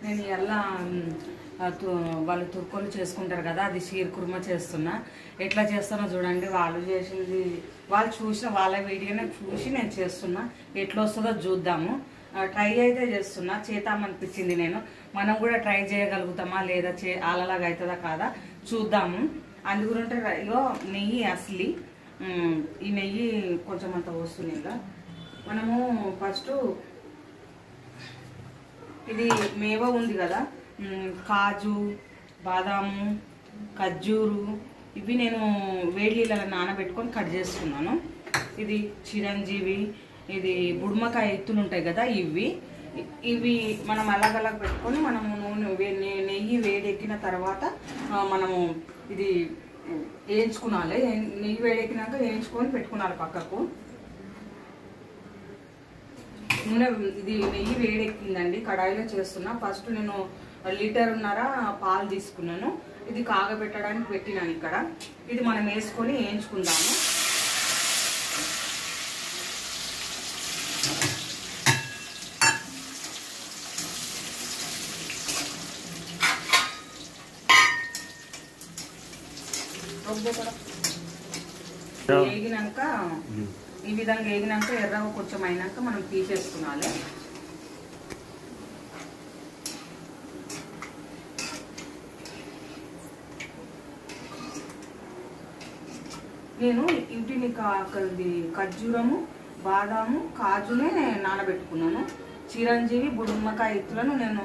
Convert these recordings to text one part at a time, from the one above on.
నేను ఎలా వాళ్ళు తుర్కోలు చేసుకుంటారు కదా, అది షీర్ కుర్మా చేస్తున్నా. ఎట్లా చేస్తానో చూడండి. వాళ్ళు చేసింది వాళ్ళు చూసిన వాళ్ళ వీడియోనే చూసి నేను చేస్తున్నా. ఎట్లా వస్తుందో చూద్దాము. ట్రై అయితే చేస్తున్నా, చేద్దామనిపించింది. మనం కూడా ట్రై చేయగలుగుతామా లేదా, అలాగా అవుతుందా కాదా చూద్దాము. అందుగురంటే ఇగో నెయ్యి అసలు ఈ నెయ్యి కొంచెం అంత వస్తుంది. ఇంకా మనము ఫస్ట్ ఇది మేవ ఉంది కదా, కాజు, బాదాము, ఖర్జూరు ఇవి నేను వేడి నీళ్ళలో నానబెట్టుకొని కట్ చేసుకున్నాను. ఇది చిరంజీవి, ఇది బుడమకాయ ఎత్తులు ఉంటాయి కదా, ఇవి మనం అలగలగ పెట్టుకొని మనము నెయ్యి వేడెక్కిన తర్వాత మనము ఇది వేయించుకున్నాలి. నెయ్యి వేడెక్కినాక వేయించుకొని పెట్టుకున్నాలి పక్కకు. నూనె ఇది నెయ్యి వేడెక్కిందండి, కడాయిలో చేస్తున్నా. ఫస్ట్ నేను 1.5 లీటర్ పాలు తీసుకున్నాను. ఇది కాగబెట్టడానికి పెట్టినాను ఇక్కడ. ఇది మనం వేసుకొని వేయించుకుందాము. వేగినాక ఈ విధంగా వేగినాక ఎర్రగా కొంచెం అయినాక మనం తీసేసుకున్నాలి. నేను ఇంటిని ఖర్జూరము, బాదాము, కాజునే నానబెట్టుకున్నాను. చిరంజీవి, బుడమకాయ ఎత్తులను నేను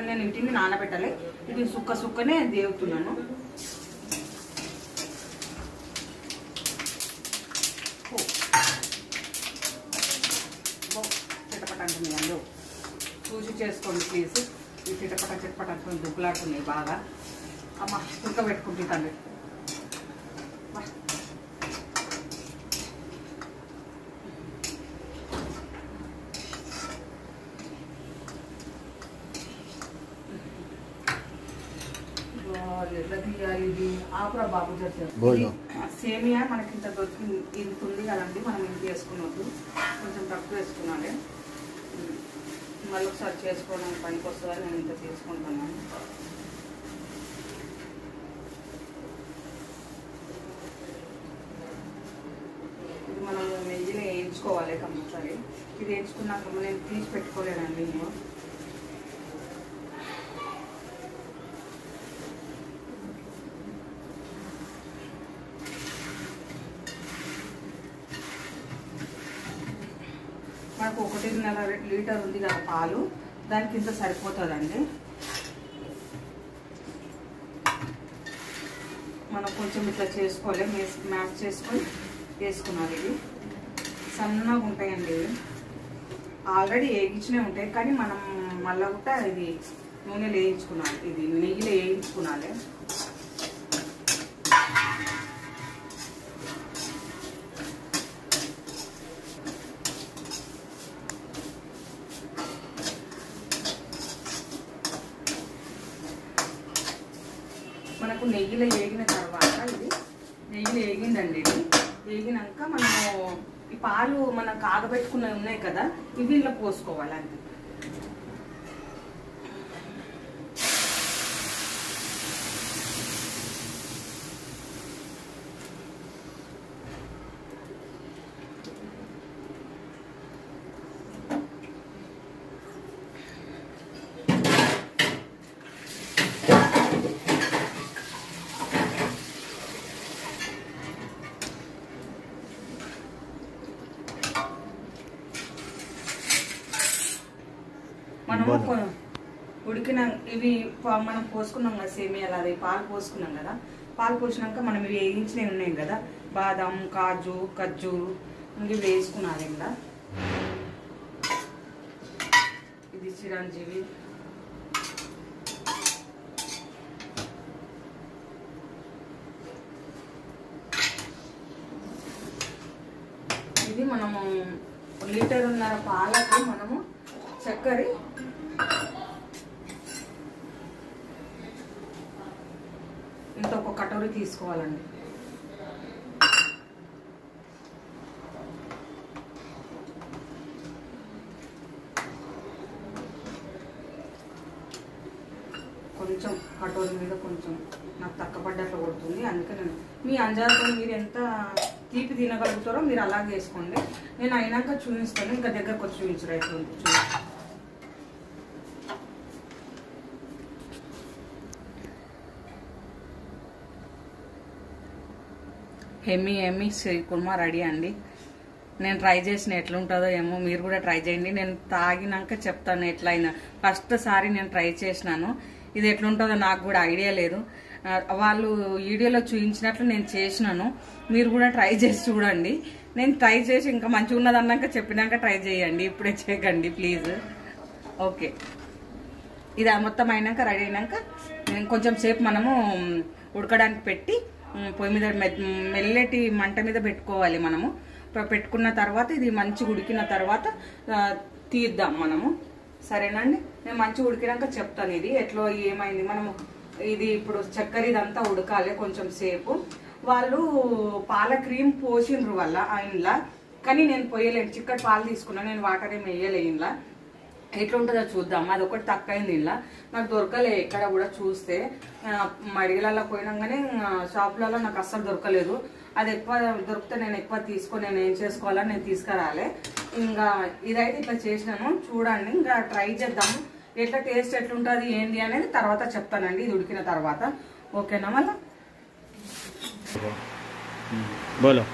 నేను ఇంటిని నానబెట్టాలి. ఇది సుక్కనే దేవుతున్నాను. చిటపటంటుంది అందులో చూసి చేసుకోండి ప్లీజ్. ఈ చిటపట అంటుంది, దుబ్బులాడుతున్నాయి బాగా. అమ్మ ఉడకబెట్టుకుంటుంది. ఇది ఆకురా బాబు సేమియా మనకి ఇంత దొరికింది, ఇంత ఉంది కదండి. మనం ఇంత వేసుకున్నట్టు కొంచెం తక్కువ వేసుకున్నాలి. మళ్ళీ ఒకసారి చేసుకోవడానికి పనికి వస్తుందని నేను ఇంత తీసుకుంటున్నాను. ఇది మనం నెయ్యిలో వేయించుకోవాలి కంపల్సరీ. ఇది వేయించుకున్నాక నేను తీసి పెట్టుకోలేనండి. నేను మనకు 1.5 లీటర్ ఉంది కదా పాలు, దానికి ఇంత సరిపోతుందండి. మనం కొంచెం ఇట్లా చేసుకోవాలి, మ్యాష్ చేసుకొని వేసుకున్నాను. ఇవి సన్నగా ఉంటాయండి. ఇవి ఆల్రెడీ వేగించినవి ఉంటాయి, కానీ మనం మళ్ళీ కూడా ఇది నూనెలో వేయించుకున్నాలి, ఇది నెయ్యిలో వేయించుకున్నాలి. మనకు నెయ్యిలో వేగిన తర్వాత ఇది నెయ్యిలో వేగిందండి. ఇది వేగినాక మనము ఈ పాలు మనం కాగబెట్టుకున్నవి ఉన్నాయి కదా, ఇవి ఇలా పోసుకోవాలి. అంతే. మనము ఉడికిన ఇవి మనం పోసుకున్నాం కదా సేమియాలు, అది పాలు పోసుకున్నాం కదా. పాలు పోసినాక మనం ఇవి వేయించినవి ఉన్నాయి కదా, బాదం, కాజు, ఖర్జూరు ఇవి వేసుకున్నాను. ఇలా ఇది చిరంజీవి, ఇది మనము 1.5 లీటర్ పాలకు మనము చక్కెర ఇంత ఒక కటోరీ తీసుకోవాలండి. కొంచెం కటోరి మీద కొంచెం నాకు తక్కపడ్డట్లు కొడుతుంది. అందుకే నేను మీ అంజాలతో మీరు ఎంత తీపి తినగలుగుతారో మీరు అలాగే వేసుకోండి. నేను అయినాక చూపిస్తాను, ఇంకా దగ్గరకు వచ్చి చూపించరు ఎట్లుంది చూసి. హెమ్మీ షీర్ కుర్మా రెడీ అండి. నేను ట్రై చేసిన ఎట్లుంటుందో ఏమో, మీరు కూడా ట్రై చేయండి. నేను తాగినాక చెప్తాను ఎట్లయినా. ఫస్ట్ సారి నేను ట్రై చేసినాను, ఇది ఎట్లుంటుందో నాకు కూడా ఐడియా లేదు. వాళ్ళు వీడియోలో చూపించినట్లు నేను చేసినాను, మీరు కూడా ట్రై చేసి చూడండి. నేను ట్రై చేసి ఇంకా మంచిగా ఉన్నది అన్నాక చెప్పినాక ట్రై చేయండి, ఇప్పుడే చేయకండి ప్లీజ్. ఓకే, ఇది మొత్తం అయినాక రెడీ అయినాక కొంచెం సేపు మనము ఉడకడానికి పెట్టి పొయ్యి మీద మెల్లటి మంట మీద పెట్టుకోవాలి. మనము పెట్టుకున్న తర్వాత ఇది మంచిగా ఉడికిన తర్వాత తీద్దాం మనము, సరేనండి. నేను మంచిగా ఉడికినాక చెప్తాను ఇది ఎట్లా ఏమైంది. మనము ఇది ఇప్పుడు చక్కెర ఇదంతా ఉడకాలి కొంచెం సేపు. వాళ్ళు పాల క్రీమ్ పోసిండ్రు వల్ల ఇంట్లో, కానీ నేను పోయలేను. చిక్కటి పాలు తీసుకున్నాను నేను, వాటర్ ఏమి వేయలే ఇంట్లో. ఎట్లుంటుందో చూద్దాం. అది ఒకటి తక్కువ అయింది ఇలా, నాకు దొరకలే ఎక్కడ కూడా. చూస్తే మడిగలలో పోయినాగానే షాపులలో నాకు అస్సలు దొరకలేదు. అది ఎక్కువ దొరికితే నేను ఎక్కువ తీసుకొని నేను ఏం చేసుకోవాలని నేను తీసుకురాలే. ఇంకా ఇదైతే ఇట్లా చేసినాను చూడండి, ఇంకా ట్రై చేద్దాము ఎట్లా టేస్ట్ ఎట్లుంటుంది ఏంది అనేది తర్వాత చెప్తానండి ఇది ఉడికిన తర్వాత. ఓకేనా? మళ్ళీ బోలో